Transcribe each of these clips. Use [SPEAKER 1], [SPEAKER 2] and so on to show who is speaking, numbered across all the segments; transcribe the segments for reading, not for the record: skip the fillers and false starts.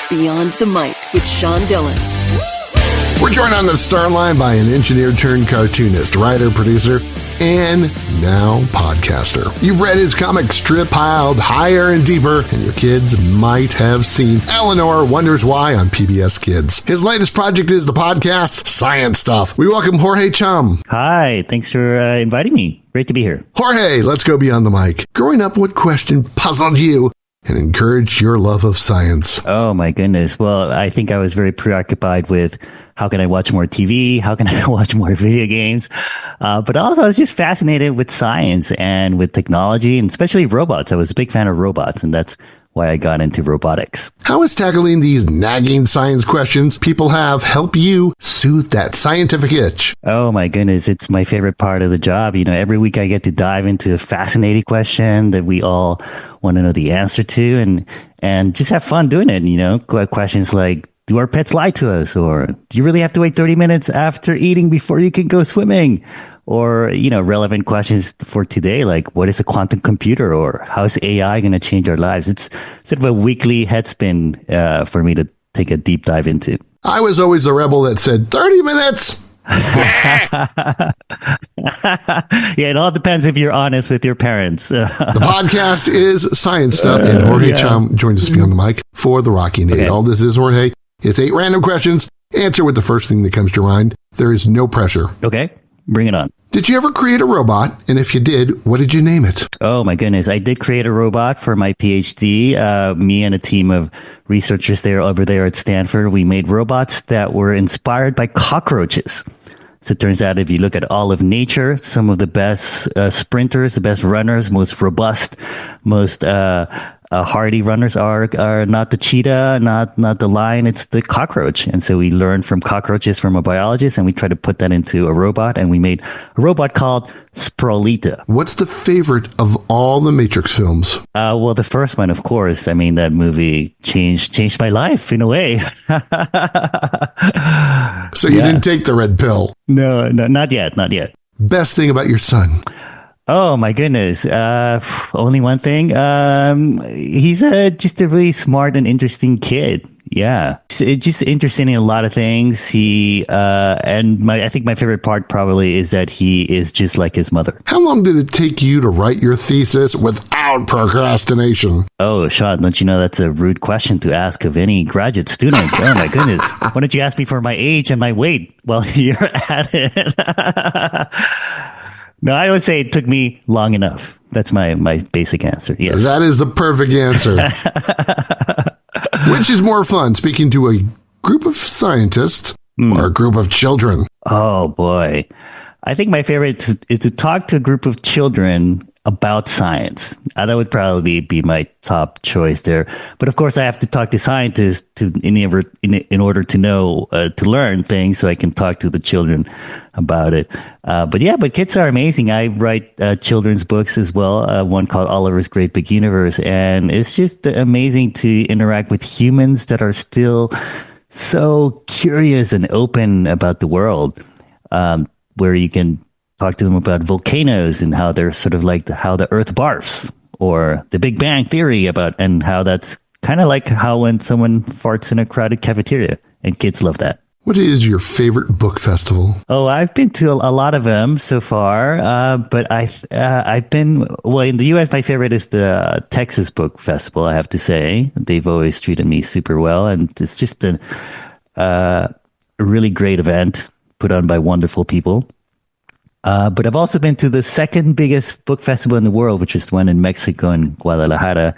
[SPEAKER 1] Beyond the Mic with Sean Dillon.
[SPEAKER 2] We're joined on the Starline by an engineer turned cartoonist, writer, producer, and now podcaster. You've read his comic strip piled higher and deeper, and your kids might have seen Elinor Wonders Why on PBS Kids. His latest project is the podcast ScienceStuff. We welcome Jorge Cham.
[SPEAKER 3] Hi, thanks for inviting me. Great to be here.
[SPEAKER 2] Jorge, let's go beyond the mic. Growing up, what question puzzled you and encouraged your love of science?
[SPEAKER 3] Oh, my goodness. Well, I think I was very preoccupied with how can I watch more TV? How can I watch more video games? But also, I was just fascinated with science and with technology, and especially robots. I was a big fan of robots, and that's why I got into robotics.
[SPEAKER 2] How is tackling these nagging science questions people have help you soothe that scientific itch?
[SPEAKER 3] Oh, my goodness. It's my favorite part of the job. You know, every week I get to dive into a fascinating question that we all want to know the answer to and just have fun doing it. You know, questions like, do our pets lie to us? Or do you really have to wait 30 minutes after eating before you can go swimming? Or, you know, relevant questions for today, like what is a quantum computer, or how is AI going to change our lives? It's sort of a weekly headspin for me to take a deep dive into.
[SPEAKER 2] I was always the rebel that said 30 minutes.
[SPEAKER 3] Yeah, it all depends if you're honest with your parents.
[SPEAKER 2] The podcast is ScienceStuff, and Jorge Cham joins us beyond the mic for the Rockin. Okay. All this is, Jorge, it's 8 random questions. Answer with the first thing that comes to your mind. There is no pressure.
[SPEAKER 3] Okay, bring it on.
[SPEAKER 2] Did you ever create a robot? And if you did, what did you name it?
[SPEAKER 3] Oh, my goodness. I did create a robot for my PhD. Me and a team of researchers over there at Stanford, we made robots that were inspired by cockroaches. So it turns out if you look at all of nature, some of the best sprinters, the best runners, most robust, most hardy runners are not the cheetah, not the lion, it's the cockroach. And so we learned from cockroaches from a biologist, and we tried to put that into a robot, and we made a robot called Sprolita.
[SPEAKER 2] What's the favorite of all the Matrix films?
[SPEAKER 3] Well, the first one, of course. I mean, that movie changed my life in a way.
[SPEAKER 2] So you didn't take the red pill?
[SPEAKER 3] No, not yet.
[SPEAKER 2] Best thing about your son?
[SPEAKER 3] Oh, my goodness. Only one thing. He's just a really smart and interesting kid. Yeah. Just interested in a lot of things. I think my favorite part probably is that he is just like his mother.
[SPEAKER 2] How long did it take you to write your thesis without procrastination?
[SPEAKER 3] Oh, Sean, don't you know that's a rude question to ask of any graduate student? Oh, my goodness. Why don't you ask me for my age and my weight while you're at it? No, I would say it took me long enough. That's my basic answer. Yes.
[SPEAKER 2] That is the perfect answer. Which is more fun, speaking to a group of scientists or a group of children?
[SPEAKER 3] Oh, boy. I think my favorite is to talk to a group of children about science. That would probably be my top choice there. But of course, I have to talk to scientists in order to know, to learn things, so I can talk to the children about it. But kids are amazing. I write children's books as well, one called Oliver's Great Big Universe. And it's just amazing to interact with humans that are still so curious and open about the world, where you can talk to them about volcanoes and how they're sort of like how the Earth barfs, or the Big Bang Theory and how that's kind of like how when someone farts in a crowded cafeteria, and kids love that.
[SPEAKER 2] What is your favorite book festival?
[SPEAKER 3] Oh, I've been to a lot of them so far, but I've been in the U.S. My favorite is the Texas Book Festival. I have to say, they've always treated me super well, and it's just a really great event put on by wonderful people. But I've also been to the second biggest book festival in the world, which is the one in Mexico, in Guadalajara.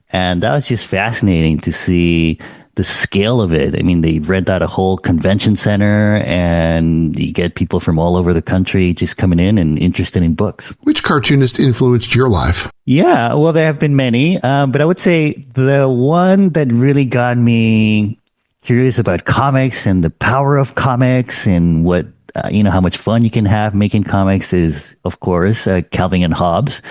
[SPEAKER 3] And that was just fascinating to see the scale of it. I mean, they rent out a whole convention center, and you get people from all over the country just coming in and interested in books.
[SPEAKER 2] Which cartoonist influenced your life?
[SPEAKER 3] Yeah, well, there have been many. But I would say the one that really got me curious about comics and the power of comics and what how much fun you can have making comics is, of course, Calvin and Hobbes,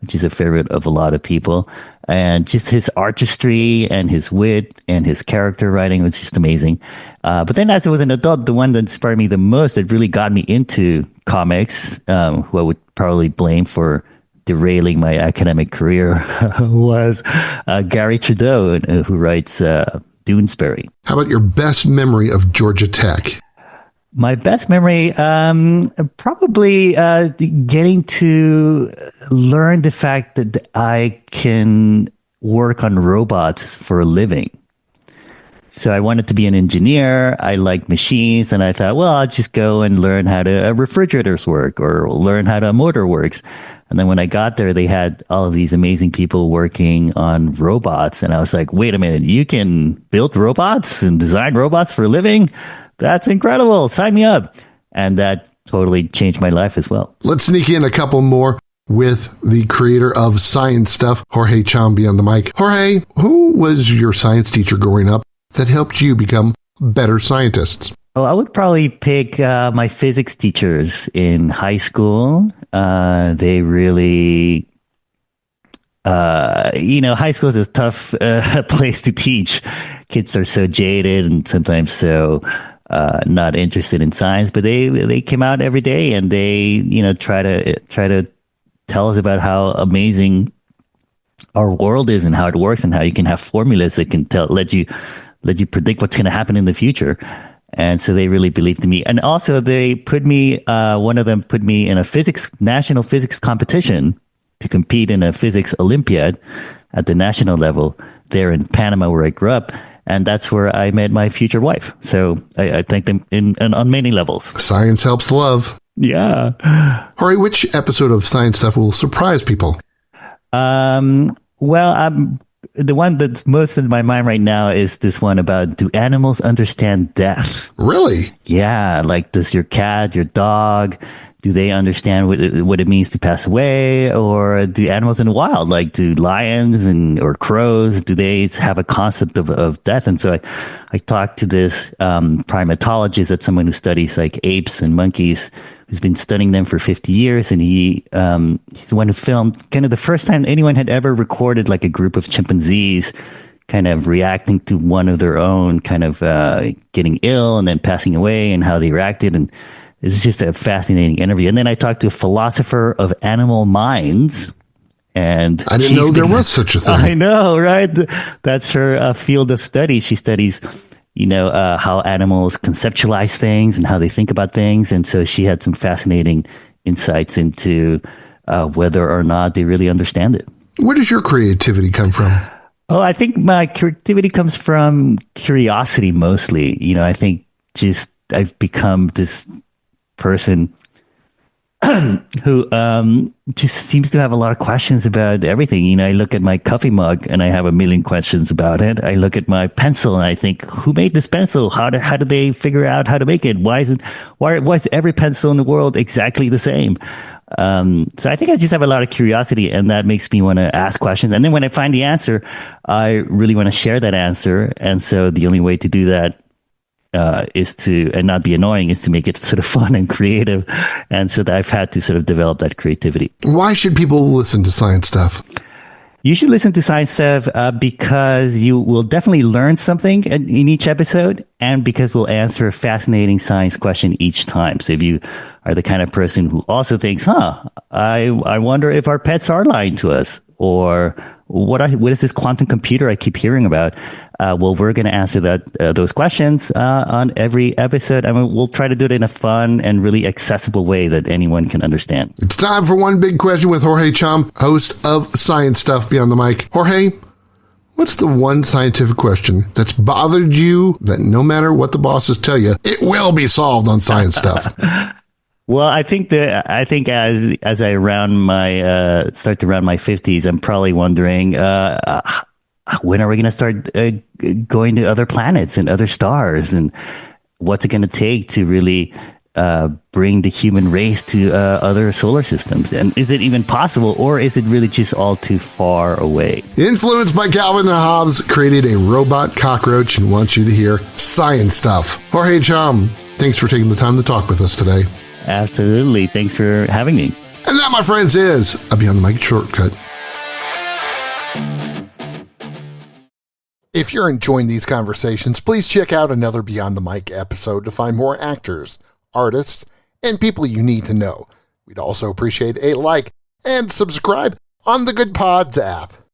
[SPEAKER 3] which is a favorite of a lot of people. And just his artistry and his wit and his character writing was just amazing. But then as I was an adult, the one that inspired me the most, that really got me into comics, who I would probably blame for derailing my academic career, was Gary Trudeau, who writes Doonesbury.
[SPEAKER 2] How about your best memory of Georgia Tech?
[SPEAKER 3] My best memory, probably getting to learn the fact that I can work on robots for a living. So I wanted to be an engineer. I like machines, and I thought, well, I'll just go and learn how to refrigerators work or learn how to a motor works. And then when I got there, they had all of these amazing people working on robots. And I was like, wait a minute, you can build robots and design robots for a living? That's incredible. Sign me up. And that totally changed my life as well.
[SPEAKER 2] Let's sneak in a couple more with the creator of ScienceStuff, Jorge Cham on the mic. Jorge, who was your science teacher growing up that helped you become better scientists?
[SPEAKER 3] Oh, I would probably pick my physics teachers in high school. They really, high school is a tough place to teach. Kids are so jaded and sometimes so not interested in science, but they came out every day and they, try to tell us about how amazing our world is and how it works and how you can have formulas that can let you predict what's going to happen in the future. And so they really believed in me. And also they put me, one of them put me in a national physics competition to compete in a physics Olympiad at the national level there in Panama, where I grew up. And that's where I met my future wife. So I thank them on many levels.
[SPEAKER 2] Science helps love.
[SPEAKER 3] Yeah.
[SPEAKER 2] Jorge, which episode of ScienceStuff will surprise people?
[SPEAKER 3] The one that's most in my mind right now is this one about, do animals understand death?
[SPEAKER 2] Really?
[SPEAKER 3] Yeah. Like, does your cat, your dog, do they understand what it means to pass away? Or do animals in the wild, like do lions or crows, do they have a concept of death? And so I talked to this primatologist, that's someone who studies like apes and monkeys, who's been studying them for 50 years. And he's the one who filmed kind of the first time anyone had ever recorded like a group of chimpanzees kind of reacting to one of their own, kind of getting ill and then passing away, and how they reacted. And it's just a fascinating interview. And then I talked to a philosopher of animal minds. And
[SPEAKER 2] I didn't know there was such a thing.
[SPEAKER 3] I know, right? That's her field of study. She studies, how animals conceptualize things and how they think about things. And so she had some fascinating insights into whether or not they really understand it.
[SPEAKER 2] Where does your creativity come from?
[SPEAKER 3] Oh, I think my creativity comes from curiosity mostly. I think just I've become this person who just seems to have a lot of questions about everything. I look at my coffee mug and I have a million questions about it. I look at my pencil and I think, who made this pencil? How did they figure out how to make it? Why is every pencil in the world exactly the same? So I think I just have a lot of curiosity, and that makes me want to ask questions. And then when I find the answer, I really want to share that answer. And so the only way to do that is to, and not be annoying, is to make it sort of fun and creative. And so I've had to sort of develop that creativity.
[SPEAKER 2] Why should people listen to ScienceStuff?
[SPEAKER 3] You should listen to ScienceStuff because you will definitely learn something in each episode, and because we'll answer a fascinating science question each time. So if you are the kind of person who also thinks, I wonder if our pets are lying to us, or what is this quantum computer I keep hearing about? Well, we're going to answer those questions on every episode. I mean, we'll try to do it in a fun and really accessible way that anyone can understand.
[SPEAKER 2] It's time for One Big Question with Jorge Cham, host of ScienceStuff Beyond the Mic. Jorge, what's the one scientific question that's bothered you that no matter what the bosses tell you, it will be solved on ScienceStuff?
[SPEAKER 3] Well, I think as I start to round my 50s, I'm probably wondering, when are we going to start going to other planets and other stars, and what's it going to take to really bring the human race to other solar systems? And is it even possible, or is it really just all too far away?
[SPEAKER 2] Influenced by Calvin and Hobbes, created a robot cockroach and wants you to hear ScienceStuff. Jorge Cham, thanks for taking the time to talk with us today.
[SPEAKER 3] Absolutely. Thanks for having me.
[SPEAKER 2] And that, my friends, is a Beyond the Mic shortcut. If you're enjoying these conversations, please check out another Beyond the Mic episode to find more actors, artists, and people you need to know. We'd also appreciate a like and subscribe on the Good Pods app.